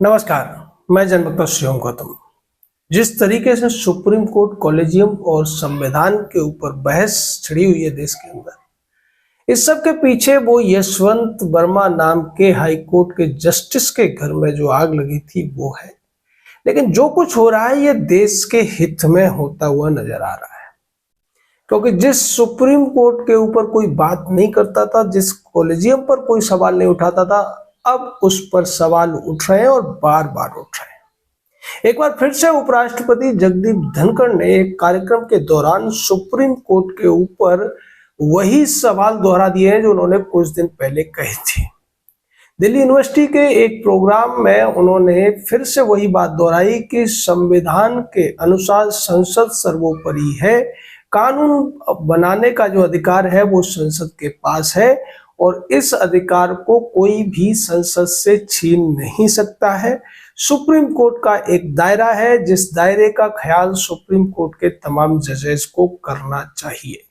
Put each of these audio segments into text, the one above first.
नमस्कार। मैं जनभक्त शिवम गौतम। जिस तरीके से सुप्रीम कोर्ट कॉलेजियम और संविधान के ऊपर बहस छिड़ी हुई है देश के अंदर, इस सब के पीछे वो यशवंत वर्मा नाम के हाई कोर्ट के जस्टिस के घर में जो आग लगी थी वो है। लेकिन जो कुछ हो रहा है ये देश के हित में होता हुआ नजर आ रहा है, क्योंकि जिस सुप्रीम कोर्ट के ऊपर कोई बात नहीं करता था, जिस कॉलेजियम पर कोई सवाल नहीं उठाता था, अब उस पर सवाल उठ रहे हैं और बार बार उठ रहे हैं। एक बार फिर से उपराष्ट्रपति जगदीप धनखड़ ने एक कार्यक्रम के दौरान सुप्रीम कोर्ट के ऊपर वही सवाल दोहरा दिए हैं जो उन्होंने कुछ दिन पहले कहे थे। दिल्ली यूनिवर्सिटी के एक प्रोग्राम में उन्होंने फिर से वही बात दोहराई कि संविधान के अनुसार संसद सर्वोपरि है, कानून बनाने का जो अधिकार है वो संसद के पास है और इस अधिकार को कोई भी संसद से छीन नहीं सकता है। सुप्रीम कोर्ट का एक दायरा है जिस दायरे का ख्याल सुप्रीम कोर्ट के तमाम जजेस को करना चाहिए।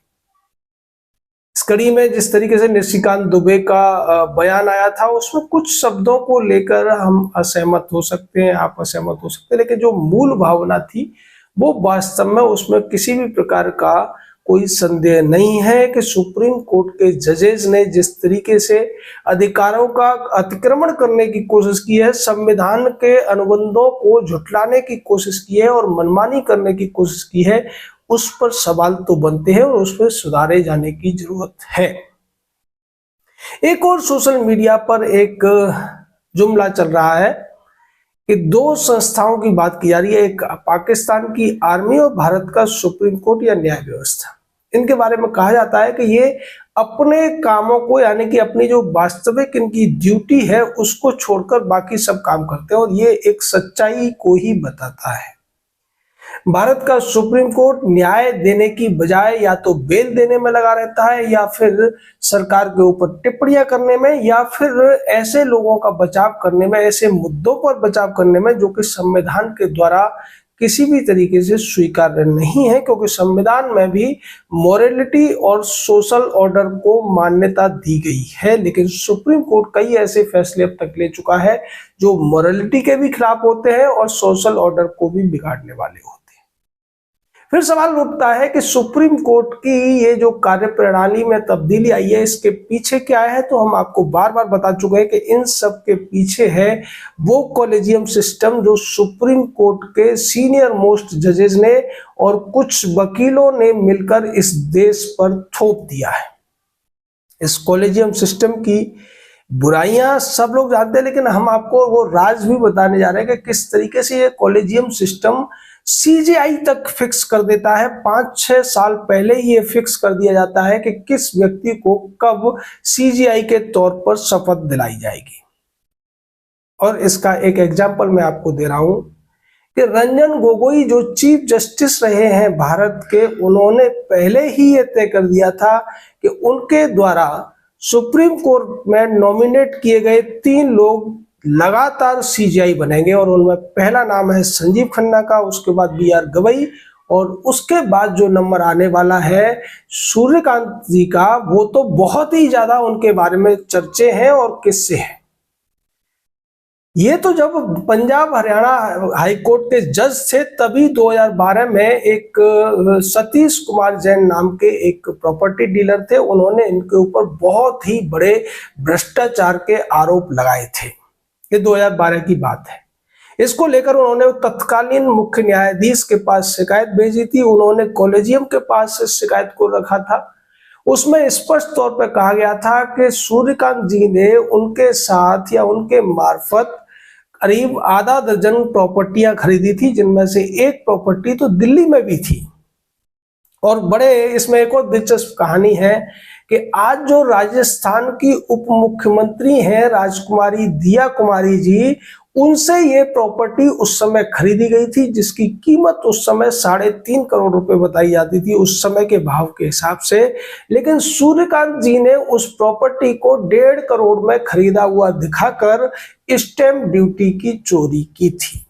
इस कड़ी में जिस तरीके से निशिकांत दुबे का बयान आया था उसमें कुछ शब्दों को लेकर हम असहमत हो सकते हैं, आप असहमत हो सकते हैं, लेकिन जो मूल भावना थी वो वास्तव में उसमें किसी भी प्रकार का कोई संदेह नहीं है कि सुप्रीम कोर्ट के जजेस ने जिस तरीके से अधिकारों का अतिक्रमण करने की कोशिश की है, संविधान के अनुबंधों को झुठलाने की कोशिश की है और मनमानी करने की कोशिश की है, उस पर सवाल तो बनते हैं और उस पर सुधारे जाने की जरूरत है। एक और सोशल मीडिया पर एक जुमला चल रहा है कि दो संस्थाओं की बात की जा रही है, एक पाकिस्तान की आर्मी और भारत का सुप्रीम कोर्ट या न्याय व्यवस्था। इनके बारे में कहा जाता है कि ये अपने कामों को, यानी कि अपनी जो वास्तविक इनकी ड्यूटी है उसको छोड़कर बाकी सब काम करते हैं और ये एक सच्चाई को ही बताता है। भारत का सुप्रीम कोर्ट न्याय देने की बजाय या तो बेल देने में लगा रहता है या फिर सरकार के ऊपर टिप्पणियां करने में या फिर ऐसे लोगों का बचाव करने में, ऐसे मुद्दों पर बचाव करने में जो कि संविधान के द्वारा किसी भी तरीके से स्वीकार्य नहीं है, क्योंकि संविधान में भी मोरालिटी और सोशल ऑर्डर को मान्यता दी गई है। लेकिन सुप्रीम कोर्ट कई ऐसे फैसले अब तक ले चुका है जो मोरालिटी के भी खिलाफ होते हैं और सोशल ऑर्डर को भी बिगाड़ने वाले होते हैं। फिर सवाल उठता है कि सुप्रीम कोर्ट की ये जो कार्यप्रणाली में तब्दीली आई है इसके पीछे क्या है। तो हम आपको बार बार बता चुके हैं कि इन सब के पीछे है वो कॉलेजियम सिस्टम जो सुप्रीम कोर्ट के सीनियर मोस्ट जजेस ने और कुछ वकीलों ने मिलकर इस देश पर थोप दिया है। इस कॉलेजियम सिस्टम की बुराइयां सब लोग जानते हैं, लेकिन हम आपको वो राज भी बताने जा रहे हैं कि किस तरीके से ये कॉलेजियम सिस्टम सीजीआई तक फिक्स कर देता है। 5-6 साल पहले ये फिक्स कर दिया जाता है कि किस व्यक्ति को कब सीजीआई के तौर पर शपथ दिलाई जाएगी। और इसका एक एग्जांपल मैं आपको दे रहा हूं कि रंजन गोगोई जो चीफ जस्टिस रहे हैं भारत के, उन्होंने पहले ही ये तय कर दिया था कि उनके द्वारा सुप्रीम कोर्ट में नॉमिनेट किए गए 3 लोग लगातार सीजीआई बनेंगे और उनमें पहला नाम है संजीव खन्ना का, उसके बाद बीआर गवई और उसके बाद जो नंबर आने वाला है सूर्यकांत जी का, वो तो बहुत ही ज्यादा उनके बारे में चर्चे हैं और किस्से हैं। ये तो जब पंजाब हरियाणा हाई कोर्ट के जज थे तभी 2012 में एक सतीश कुमार जैन नाम के एक प्रॉपर्टी डीलर थे, उन्होंने इनके ऊपर बहुत ही बड़े भ्रष्टाचार के आरोप लगाए थे। ये 2012 की बात है। इसको लेकर उन्होंने तत्कालीन मुख्य न्यायाधीश के पास शिकायत भेजी थी, उन्होंने कॉलेजियम के पास इस शिकायत को रखा था। उसमें स्पष्ट तौर पर कहा गया था कि सूर्यकांत जी ने उनके साथ या उनके मार्फत करीब आधा दर्जन प्रॉपर्टियां खरीदी थी, जिनमें से एक प्रॉपर्टी तो दिल्ली में भी थी। और बड़े इसमें एक और दिलचस्प कहानी है कि आज जो राजस्थान की उप मुख्यमंत्री हैं राजकुमारी दिया कुमारी जी, उनसे ये प्रॉपर्टी उस समय खरीदी गई थी जिसकी कीमत उस समय 3.5 करोड़ रुपए बताई जाती थी उस समय के भाव के हिसाब से। लेकिन सूर्यकांत जी ने उस प्रॉपर्टी को 1.5 करोड़ में खरीदा हुआ दिखाकर स्टैंप ड्यूटी की चोरी की थी।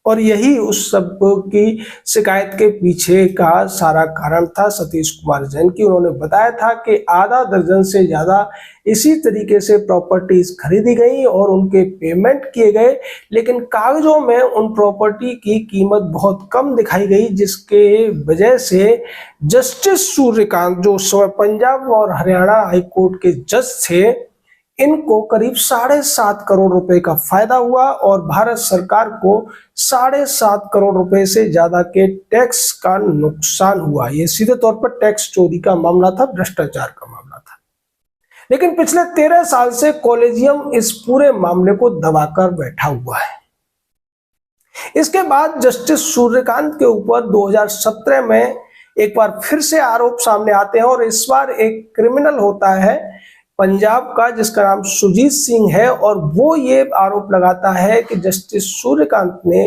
और यही उस सब की शिकायत के पीछे का सारा कारण था सतीश कुमार जैन की। उन्होंने बताया था कि आधा दर्जन से ज्यादा इसी तरीके से प्रॉपर्टीज खरीदी गई और उनके पेमेंट किए गए, लेकिन कागजों में उन प्रॉपर्टी की कीमत बहुत कम दिखाई गई, जिसके वजह से जस्टिस सूर्यकांत, जो पंजाब और हरियाणा हाईकोर्ट के जज थे, इनको करीब 7.5 करोड़ रुपए का फायदा हुआ और भारत सरकार को 7.5 करोड़ रुपए से ज्यादा के टैक्स का नुकसान हुआ। यह सीधे तौर पर टैक्स चोरी का मामला था, भ्रष्टाचार का मामला था। लेकिन पिछले 13 साल से कॉलेजियम इस पूरे मामले को दबाकर बैठा हुआ है। इसके बाद जस्टिस सूर्यकांत के ऊपर 2017 में एक बार फिर से आरोप सामने आते हैं और इस बार एक क्रिमिनल होता है पंजाब का, जिसका नाम सुजीत सिंह है, और वो ये आरोप लगाता है कि जस्टिस सूर्यकांत ने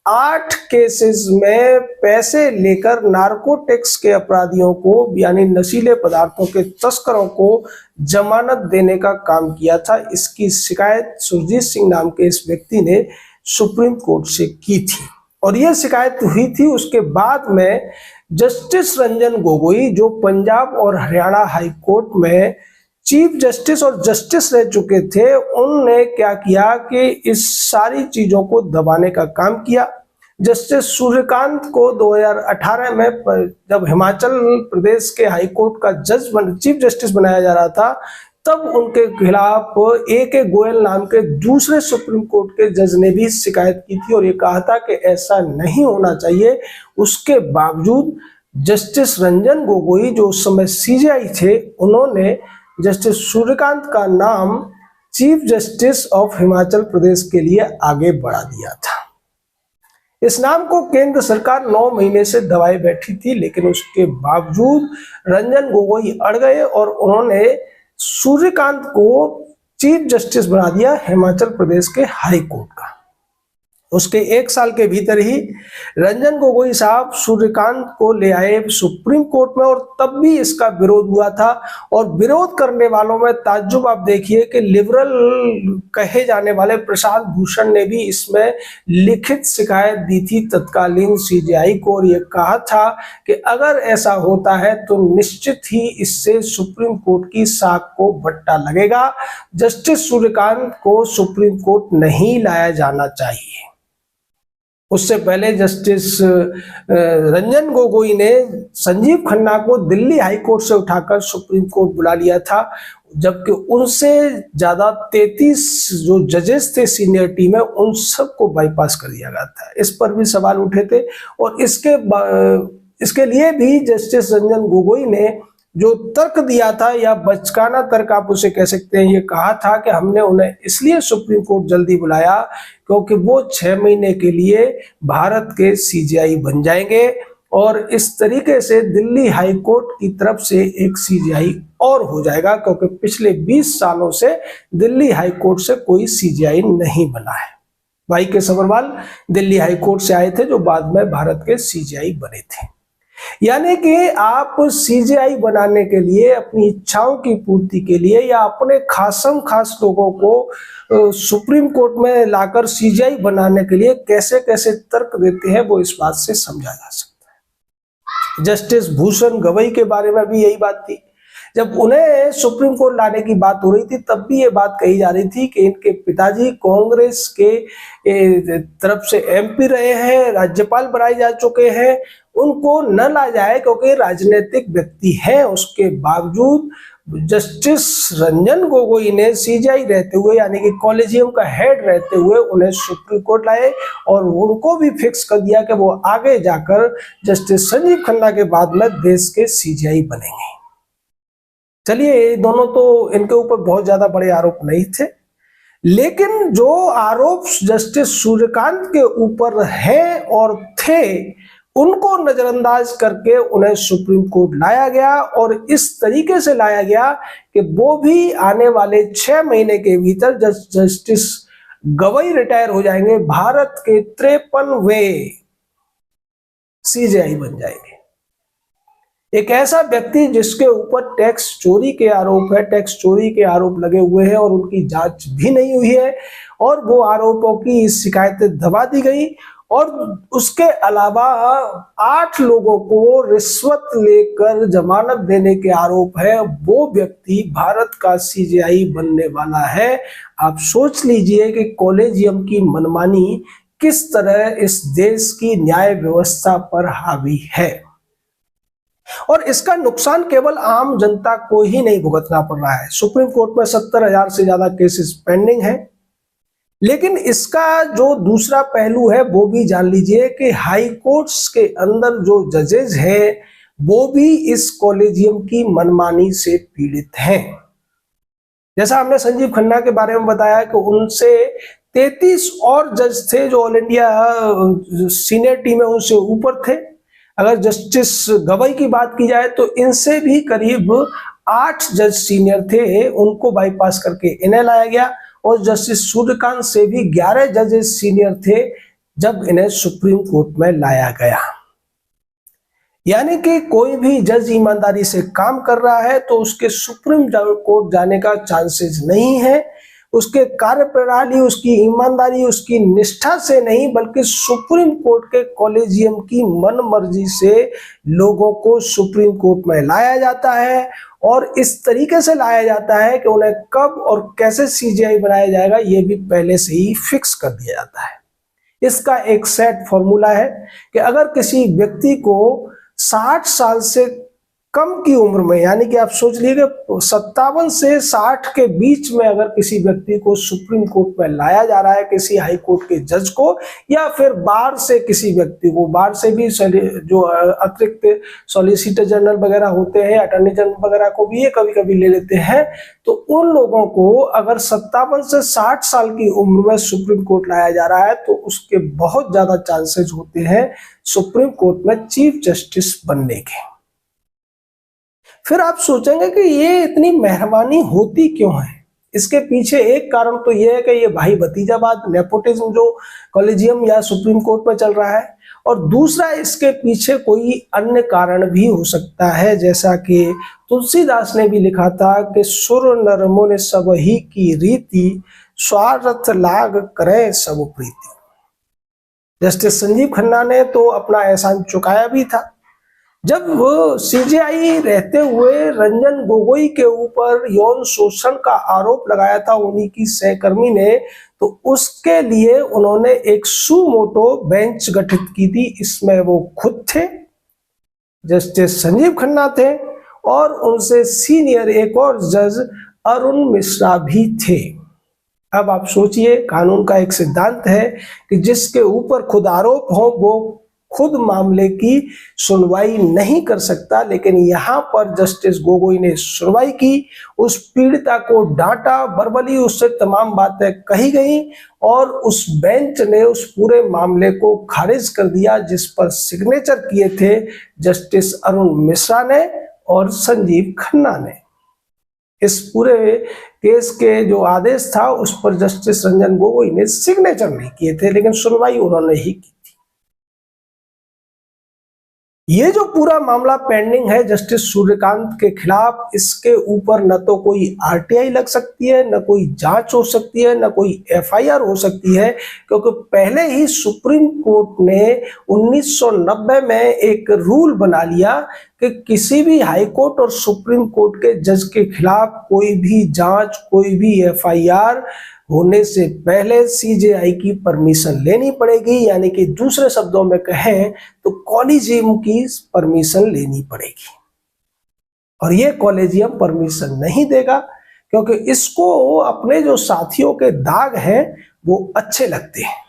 8 केसेस में पैसे लेकर नार्कोटिक्स के अपराधियों को, यानी नशीले पदार्थों के तस्करों को जमानत देने का काम किया था। इसकी शिकायत सुरजीत सिंह नाम के इस व्यक्ति ने सुप्रीम कोर्ट से की थी और यह शिकायत हुई थी उसके बाद में जस्टिस रंजन गोगोई, जो पंजाब और हरियाणा हाई कोर्ट में चीफ जस्टिस और जस्टिस रह चुके थे, उनने क्या किया कि इस सारी चीजों को दबाने का काम किया। जस्टिस सूर्यकांत को 2018 में जब हिमाचल प्रदेश के हाई कोर्ट का चीफ जस्टिस बनाया जा रहा था, तब उनके खिलाफ A.K. गोयल नाम के दूसरे सुप्रीम कोर्ट के जज ने भी शिकायत की थी और ये कहा था कि ऐसा नहीं होना चाहिए। उसके बावजूद जस्टिस रंजन गोगोई, जो उस समय CJI थे, उन्होंने जस्टिस सूर्यकांत का नाम chief justice of Himachal Pradesh के लिए आगे बढ़ा दिया था। इस नाम को केंद्र सरकार 9 महीने से दबाए बैठी थी, लेकिन उसके बावजूद रंजन गोगोई अड़ गए और उन्होंने सूर्यकांत को चीफ जस्टिस बना दिया हिमाचल प्रदेश के हाई कोर्ट का। उसके 1 साल के भीतर ही रंजन गोगोई साहब सूर्यकांत को ले आए सुप्रीम कोर्ट में और तब भी इसका विरोध हुआ था। और विरोध करने वालों में ताज्जुब आप देखिए कि लिबरल कहे जाने वाले प्रशांत भूषण ने भी इसमें लिखित शिकायत दी थी तत्कालीन CJI को और ये कहा था कि अगर ऐसा होता है तो निश्चित ही इससे सुप्रीम कोर्ट की साख को बट्टा लगेगा। जस्टिस सूर्यकांत को सुप्रीम कोर्ट नहीं लाया जाना चाहिए। उससे पहले जस्टिस रंजन गोगोई ने संजीव खन्ना को दिल्ली हाई कोर्ट से उठाकर सुप्रीम कोर्ट बुला लिया था, जबकि उनसे ज्यादा 33 जो जजेस थे सीनियरिटी में, उन सबको बाईपास कर दिया गया था। इस पर भी सवाल उठे थे और इसके लिए भी जस्टिस रंजन गोगोई ने जो तर्क दिया था, या बचकाना तर्क आप उसे कह सकते हैं, ये कहा था कि हमने उन्हें इसलिए सुप्रीम कोर्ट जल्दी बुलाया क्योंकि वो 6 महीने के लिए भारत के CJI बन जाएंगे और इस तरीके से दिल्ली हाई कोर्ट की तरफ से एक CJI और हो जाएगा, क्योंकि पिछले 20 सालों से दिल्ली हाई कोर्ट से कोई CJI नहीं बना है। भाई के सबरवाल दिल्ली हाई कोर्ट से आए थे, जो बाद में भारत के CJI बने थे। यानी कि आप CJI बनाने के लिए, अपनी इच्छाओं की पूर्ति के लिए, या अपने खासम खास लोगों को सुप्रीम कोर्ट में लाकर CJI बनाने के लिए कैसे कैसे तर्क देते हैं, वो इस बात से समझा जा सकता है। जस्टिस भूषण गवई के बारे में भी यही बात थी। जब उन्हें सुप्रीम कोर्ट लाने की बात हो रही थी, तब भी ये बात कही जा रही थी कि इनके पिताजी कांग्रेस के तरफ से MP रहे हैं, राज्यपाल बनाए जा चुके हैं, उनको न ला जाए क्योंकि राजनीतिक व्यक्ति है। उसके बावजूद जस्टिस रंजन गोगोई ने CJI रहते हुए, यानी कि कॉलेजियम का हेड रहते हुए, उन्हें सुप्रीम कोर्ट लाए और उनको भी फिक्स कर दिया कि वो आगे जाकर जस्टिस संजीव खन्ना के बाद में देश के CJI बनेंगे। चलिए, दोनों तो इनके ऊपर बहुत ज्यादा बड़े आरोप नहीं थे, लेकिन जो आरोप जस्टिस सूर्यकांत के ऊपर हैं और थे, उनको नजरअंदाज करके उन्हें सुप्रीम कोर्ट लाया गया और इस तरीके से लाया गया कि वो भी आने वाले 6 महीने के भीतर जस्टिस गवई रिटायर हो जाएंगे, भारत के 53वें CJI बन जाएंगे। एक ऐसा व्यक्ति जिसके ऊपर टैक्स चोरी के आरोप है, टैक्स चोरी के आरोप लगे हुए हैं और उनकी जांच भी नहीं हुई है, और वो आरोपों की शिकायतें दबा दी गई और उसके अलावा 8 लोगों को रिश्वत लेकर जमानत देने के आरोप है। वो व्यक्ति भारत का सीजेआई बनने वाला है। आप सोच लीजिए कि कॉलेजियम की मनमानी किस तरह इस देश की न्याय व्यवस्था पर हावी है, और इसका नुकसान केवल आम जनता को ही नहीं भुगतना पड़ रहा है। सुप्रीम कोर्ट में 70,000 से ज्यादा केसेस पेंडिंग है, लेकिन इसका जो दूसरा पहलू है वो भी जान लीजिए कि हाई कोर्ट्स के अंदर जो जजेज हैं वो भी इस कॉलेजियम की मनमानी से पीड़ित हैं। जैसा हमने संजीव खन्ना के बारे में बताया कि उनसे 33 और जज थे जो ऑल इंडिया सीनियर टीम है उनसे ऊपर थे। अगर जस्टिस गवई की बात की जाए तो इनसे भी करीब 8 जज सीनियर थे, उनको बाईपास करके इन्हें लाया गया, और जस्टिस सूर्यकांत से भी 11 जजेस सीनियर थे जब इन्हें सुप्रीम कोर्ट में लाया गया। यानी कि कोई भी जज ईमानदारी से काम कर रहा है तो उसके सुप्रीम कोर्ट जाने का चांसेस नहीं है। उसके कार्य प्रणाली, उसकी ईमानदारी, उसकी निष्ठा से नहीं, बल्कि सुप्रीम कोर्ट के कॉलेजियम की मन मर्जी से लोगों को सुप्रीम कोर्ट में लाया जाता है, और इस तरीके से लाया जाता है कि उन्हें कब और कैसे सीजेआई बनाया जाएगा ये भी पहले से ही फिक्स कर दिया जाता है। इसका एक सेट फॉर्मूला है कि अगर किसी व्यक्ति को 60 साल से कम की उम्र में, यानी कि आप सोच लीजिए 57 से 60 के बीच में अगर किसी व्यक्ति को सुप्रीम कोर्ट में लाया जा रहा है, किसी हाई कोर्ट के जज को, या फिर बार से किसी व्यक्ति को, बार से भी जो अतिरिक्त सॉलिसिटर जनरल वगैरह होते हैं, अटॉर्नी जनरल वगैरह को भी ये कभी कभी ले लेते हैं, तो उन लोगों को अगर 57 से 60 साल की उम्र में सुप्रीम कोर्ट लाया जा रहा है तो उसके बहुत ज्यादा चांसेस होते हैं सुप्रीम कोर्ट में चीफ जस्टिस बनने के। फिर आप सोचेंगे कि ये इतनी मेहरबानी होती क्यों है। इसके पीछे एक कारण तो ये है कि ये भाई भतीजावाद, नेपोटिज्म जो कॉलेजियम या सुप्रीम कोर्ट में चल रहा है, और दूसरा इसके पीछे कोई अन्य कारण भी हो सकता है, जैसा कि तुलसीदास ने भी लिखा था कि सुर नर मुनि सब ही की रीति, स्वार्थ लाग करे सब प्रीति। जस्टिस संजीव खन्ना ने तो अपना एहसान चुकाया भी था। जब वो सीजेआई रहते हुए रंजन गोगोई के ऊपर यौन शोषण का आरोप लगाया था उन्हीं की सहकर्मी ने, तो उसके लिए उन्होंने एक सुमोटो बेंच गठित की थी। इसमें वो खुद थे, जस्टिस संजीव खन्ना थे, और उनसे सीनियर एक और जज अरुण मिश्रा भी थे। अब आप सोचिए, कानून का एक सिद्धांत है कि जिसके ऊपर खुद आरोप हो वो खुद मामले की सुनवाई नहीं कर सकता, लेकिन यहां पर जस्टिस गोगोई ने सुनवाई की, उस पीड़िता को डांटा, वर्बली उससे तमाम बातें कही गई, और उस बेंच ने उस पूरे मामले को खारिज कर दिया, जिस पर सिग्नेचर किए थे जस्टिस अरुण मिश्रा ने और संजीव खन्ना ने। इस पूरे केस के जो आदेश था उस पर जस्टिस रंजन गोगोई ने सिग्नेचर नहीं किए थे, लेकिन सुनवाई उन्होंने ही की। ये जो पूरा मामला पेंडिंग है जस्टिस सूर्यकांत के खिलाफ, इसके ऊपर न तो कोई आरटीआई लग सकती है, न कोई जांच हो सकती है, न कोई एफआईआर हो सकती है, क्योंकि पहले ही सुप्रीम कोर्ट ने 1990 में एक रूल बना लिया कि किसी भी हाई कोर्ट और सुप्रीम कोर्ट के जज के खिलाफ कोई भी जांच, कोई भी एफआईआर होने से पहले सीजेआई की परमिशन लेनी पड़ेगी, यानी कि दूसरे शब्दों में कहें तो कॉलेजियम की परमिशन लेनी पड़ेगी। और ये कॉलेजियम परमिशन नहीं देगा, क्योंकि इसको अपने जो साथियों के दाग हैं वो अच्छे लगते हैं।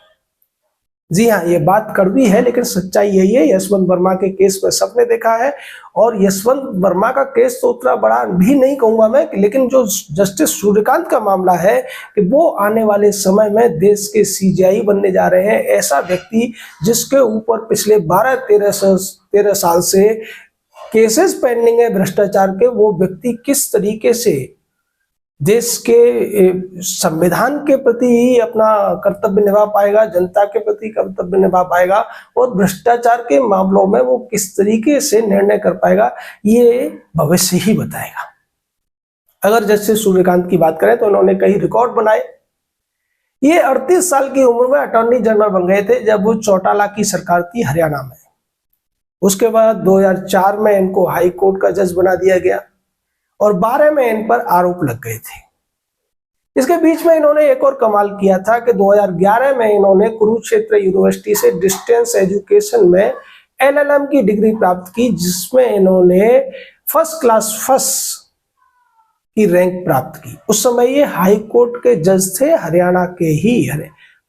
जी हाँ, ये बात कड़वी है लेकिन सच्चाई यही है। यशवंत वर्मा के केस में सबने देखा है, और यशवंत वर्मा का केस तो उतना बड़ा भी नहीं कहूंगा मैं, लेकिन जो जस्टिस सूर्यकांत का मामला है कि वो आने वाले समय में देश के सीजेआई बनने जा रहे हैं। ऐसा व्यक्ति जिसके ऊपर पिछले 12-13 साल से केसेस पेंडिंग है भ्रष्टाचार के, वो व्यक्ति किस तरीके से देश के संविधान के प्रति अपना कर्तव्य निभा पाएगा, जनता के प्रति कर्तव्य निभा पाएगा, और भ्रष्टाचार के मामलों में वो किस तरीके से निर्णय कर पाएगा, ये भविष्य ही बताएगा। अगर जस्टिस सूर्यकांत की बात करें तो उन्होंने कई रिकॉर्ड बनाए। ये 38 साल की उम्र में अटॉर्नी जनरल बन गए थे जब वो चौटाला की सरकार थी हरियाणा में। उसके बाद 2004 में इनको हाई कोर्ट का जज बना दिया गया और 12 में इन पर आरोप लग गए थे। इसके बीच में इन्होंने एक और कमाल किया था कि 2011 में इन्होंने कुरुक्षेत्र यूनिवर्सिटी से डिस्टेंस एजुकेशन में LLM की डिग्री प्राप्त की, जिसमें इन्होंने फर्स्ट क्लास फर्स्ट की रैंक प्राप्त की। उस समय ये हाई कोर्ट के जज थे, हरियाणा के ही,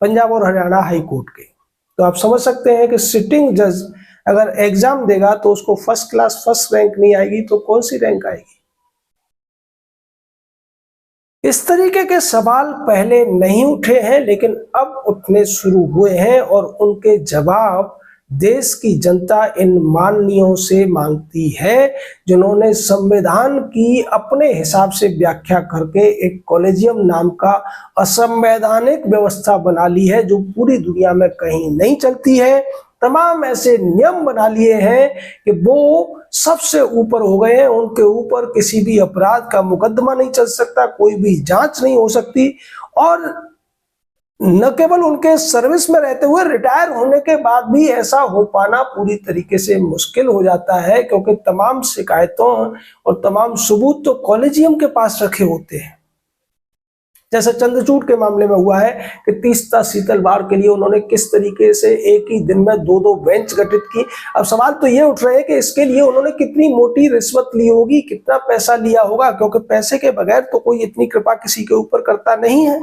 पंजाब और हरियाणा हाई कोर्ट के। तो आप समझ सकते हैं कि सिटिंग जज अगर एग्जाम देगा तो उसको फर्स्ट क्लास फर्स्ट रैंक नहीं आएगी तो कौन सी रैंक आएगी। इस तरीके के सवाल पहले नहीं उठे हैं, लेकिन अब उठने शुरू हुए हैं और उनके जवाब देश की जनता इन माननीयों से मांगती है, जिन्होंने संविधान की अपने हिसाब से व्याख्या करके एक कॉलेजियम नाम का असंवैधानिक व्यवस्था बना ली है, जो पूरी दुनिया में कहीं नहीं चलती है। तमाम ऐसे नियम बना लिए हैं कि वो सबसे ऊपर हो गए हैं, उनके ऊपर किसी भी अपराध का मुकदमा नहीं चल सकता, कोई भी जांच नहीं हो सकती, और न केवल उनके सर्विस में रहते हुए रिटायर होने के बाद भी ऐसा हो पाना पूरी तरीके से मुश्किल हो जाता है, क्योंकि तमाम शिकायतों और तमाम सबूत तो कॉलेजियम के पास रखे होते हैं। जैसे चंद्रचूड़ के मामले में हुआ है कि तीस्ता शीतलवार के लिए उन्होंने किस तरीके से एक ही दिन में 2-2 बेंच गठित की। अब सवाल तो ये उठ रहे हैं कि इसके लिए उन्होंने कितनी मोटी रिश्वत ली होगी, कितना पैसा लिया होगा, क्योंकि पैसे के बगैर तो कोई इतनी कृपा किसी के ऊपर करता नहीं है।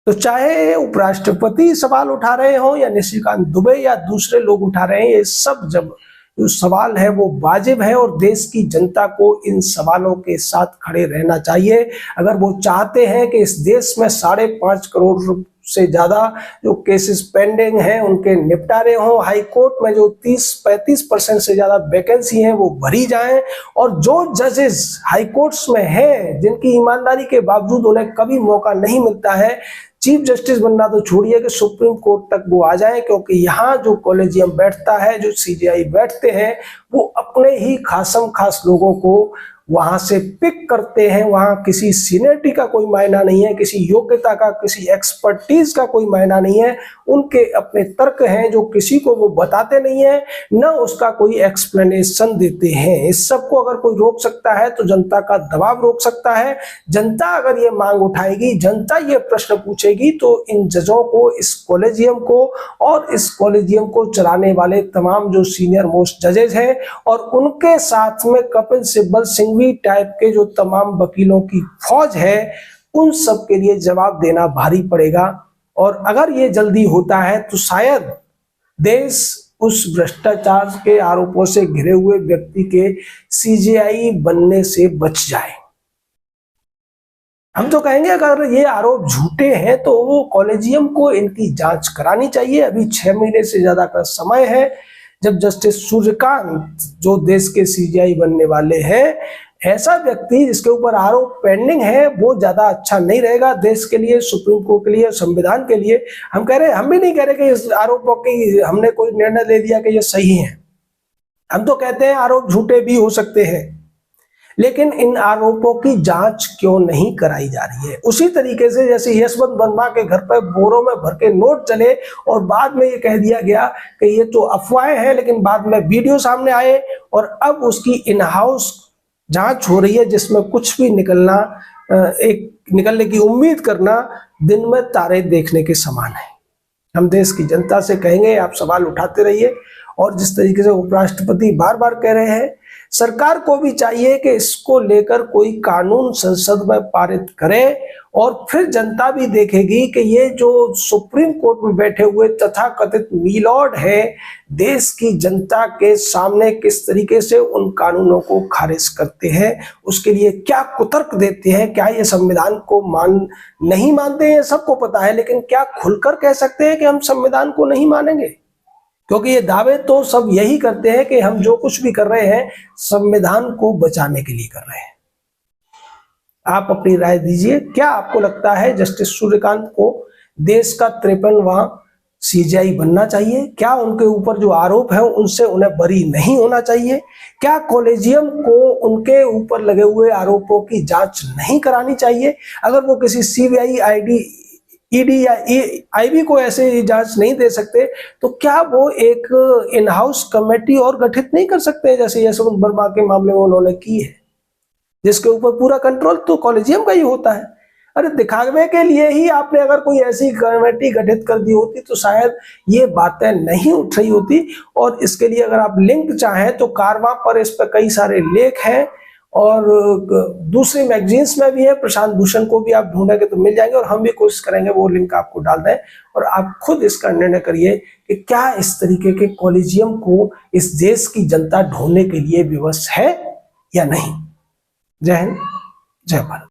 तो चाहे उपराष्ट्रपति सवाल उठा रहे हो या निशिकांत दुबे या दूसरे लोग उठा रहे हैं, ये सब जब जो सवाल है वो वाजिब है और देश की जनता को इन सवालों के साथ खड़े रहना चाहिए। अगर वो चाहते हैं कि इस देश में 5.5 करोड़ से ज्यादा जो केसेस पेंडिंग हैं उनके निपटारे हों, हाई कोर्ट में जो 30-35% से ज्यादा वैकेंसी हैं वो भरी जाएं, और जो जजेस हाई कोर्ट्स में हैं जिनकी ईमानदारी के बावजूद उन्हें कभी मौका नहीं मिलता है चीफ जस्टिस बनना तो छोड़िए कि सुप्रीम कोर्ट तक वो आ जाए, क्योंकि यहाँ जो कॉलेजियम बैठता है, जो CJI बैठते हैं, वो अपने ही खासम खास लोगों को वहां से पिक करते हैं। वहां किसी सीनियरिटी का कोई मायना नहीं है, किसी योग्यता का, किसी एक्सपर्टीज का कोई मायना नहीं है। उनके अपने तर्क हैं जो किसी को वो बताते नहीं है, न उसका कोई एक्सप्लेनेशन देते हैं। इस सब को अगर कोई रोक सकता है तो जनता का दबाव रोक सकता है। जनता अगर ये मांग उठाएगी, जनता ये प्रश्न पूछेगी, तो इन जजों को, इस कॉलेजियम को और इस कॉलेजियम को चलाने वाले तमाम जो सीनियर मोस्ट जजेज हैं और उनके साथ में कपिल सिब्बल सिंह टाइप के जो तमाम वकीलों की फौज है, उन सब के लिए जवाब देना भारी पड़ेगा। और अगर ये जल्दी होता है तो शायद देश उस भ्रष्टाचार के आरोपों से घिरे हुए व्यक्ति के CJI बनने से बच जाए। हम तो कहेंगे अगर ये आरोप झूठे हैं तो वो कॉलेजियम को इनकी जांच करानी चाहिए। अभी 6 महीने से ज्यादा का समय है जब जस्टिस सूर्यकांत जो देश के CJI बनने वाले हैं, ऐसा व्यक्ति जिसके ऊपर आरोप पेंडिंग है वो ज्यादा अच्छा नहीं रहेगा देश के लिए, सुप्रीम कोर्ट के लिए, संविधान के लिए। हम भी नहीं कह रहे कि इस आरोपों की हमने कोई निर्णय ले दिया कि ये सही है। हम तो कहते हैं आरोप झूठे भी हो सकते हैं, लेकिन इन आरोपों की जांच क्यों नहीं कराई जा रही है। उसी तरीके से जैसे यशवंत वर्मा के घर पर बोरों में भर के नोट चले और बाद में ये कह दिया गया कि ये तो अफवाहें हैं, लेकिन बाद में वीडियो सामने आए और अब उसकी इन हाउस जांच हो रही है, जिसमें कुछ भी निकलने की उम्मीद करना दिन में तारे देखने के समान है। हम देश की जनता से कहेंगे आप सवाल उठाते रहिए, और जिस तरीके से उपराष्ट्रपति बार बार कह रहे हैं, सरकार को भी चाहिए कि इसको लेकर कोई कानून संसद में पारित करे, और फिर जनता भी देखेगी कि ये जो सुप्रीम कोर्ट में बैठे हुए तथाकथित मीलॉर्ड है, देश की जनता के सामने किस तरीके से उन कानूनों को खारिज करते हैं, उसके लिए क्या कुतर्क देते हैं। क्या ये संविधान को नहीं मानते हैं, सबको पता है, लेकिन क्या खुलकर कह सकते हैं कि हम संविधान को नहीं मानेंगे? क्योंकि ये दावे तो सब यही करते हैं कि हम जो कुछ भी कर रहे हैं संविधान को बचाने के लिए कर रहे हैं। आप अपनी राय दीजिए। क्या आपको लगता है जस्टिस सूर्यकांत को देश का 53वां सीजीआई बनना चाहिए? क्या उनके ऊपर जो आरोप है उनसे उन्हें बरी नहीं होना चाहिए? क्या कॉलेजियम को उनके ऊपर लगे हुए आरोपों की जांच नहीं करानी चाहिए? अगर वो किसी सीबीआई, आईडी, ईडी या आईबी को ऐसे जांच नहीं दे सकते तो क्या वो एक इन हाउस कमेटी और गठित नहीं कर सकते, जैसे यशवंत वर्मा के मामले में उन्होंने की है, जिसके ऊपर पूरा कंट्रोल तो कॉलेजियम का ही होता है? अरे दिखावे के लिए ही आपने अगर कोई ऐसी कमेटी गठित कर दी होती तो शायद ये बातें नहीं उठ रही होती। और इसके लिए अगर आप लिंक चाहें तो कारवां पर इस पर कई सारे लेख हैं और दूसरी मैगजीन्स में भी है। प्रशांत भूषण को भी आप ढूंढेंगे तो मिल जाएंगे और हम भी कोशिश करेंगे वो लिंक आपको डाल दें और आप खुद इसका निर्णय करिए कि क्या इस तरीके के कॉलेजियम को इस देश की जनता ढूंढने के लिए विवश है या नहीं। जय हिंद, जय भारत।